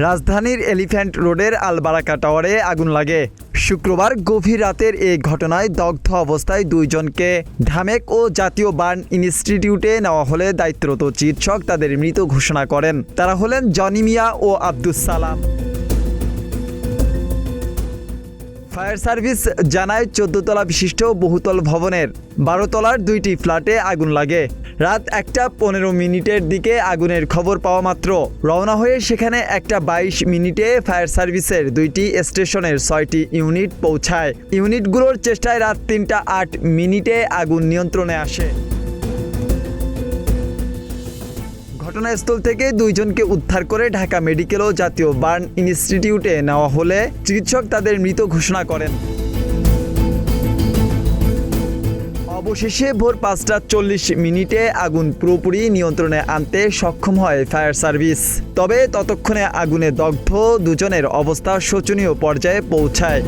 রাজধানীর এলিফ্যান্ট রোডের আলবারাকা টাওয়ারে আগুন লাগে। শুক্রবার গভীর রাতের এই ঘটনায় দগ্ধ অবস্থায় দুইজনকে ঢামেক ও জাতীয় বার্ন ইনস্টিটিউটে নেওয়া হলে দায়িত্বরত চিকিৎসক তাদের মৃত ঘোষণা করেন। তারা হলেন জনি মিয়া ও আব্দুস সালাম। ফায়ার সার্ভিস জানায় ১৪ তলা বিশিষ্ট বহুতল ভবনের ১২ তলার ২টি ফ্ল্যাটে আগুন লাগে। রাত ১টা ১৫ দিকে আগুনের খবর পাওয়া মাত্র রওনা হয়ে সেখানে ১টা ২২ ফায়ার সার্ভিসের ২টি স্টেশনের ৬টি ইউনিট পৌঁছায়। ইউনিটগুলোর চেষ্টায় রাত ৩টা ৮ আগুন নিয়ন্ত্রণে আসে। ঘটনাস্থল থেকে দুইজনকে উদ্ধার করে ঢাকা মেডিকেল ও জাতীয় বার্ন ইনস্টিটিউটে নেওয়া হলে চিকিৎসক তাদের মৃত ঘোষণা করেন। অবশেষে ভোর ৫টা ৪০ আগুন পুরোপুরি নিয়ন্ত্রণে আনতে সক্ষম হয় ফায়ার সার্ভিস। তবে ততক্ষণে আগুনে দগ্ধ দুজনের অবস্থা শোচনীয় পর্যায়ে পৌঁছায়।